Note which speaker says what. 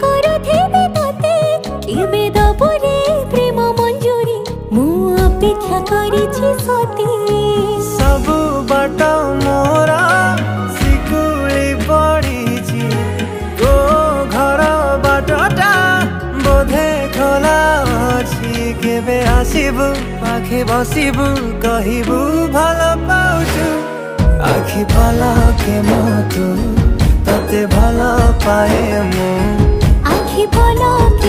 Speaker 1: କରୁଥିବି ତତେ କେବେ ଦବୁରେ ପ୍ରେମ ମଞ୍ଜୁରୀ ମୁଁ ଅପେକ୍ଷା କରିଛି ସତେ
Speaker 2: ସବୁ ବାଟ ମୋର ଶିକୁଳି ପଡ଼ିଛି ତୋ ଘର ବାଟଟା ବୋଧେ ଖୋଲା ଅଛି କେବେ ଆସିବୁ ପାଖେ ବସିବୁ କହିବୁ ଭଲ ପାଉଛୁ आखि पलके तू तते भल पाए मु
Speaker 1: आखि पलके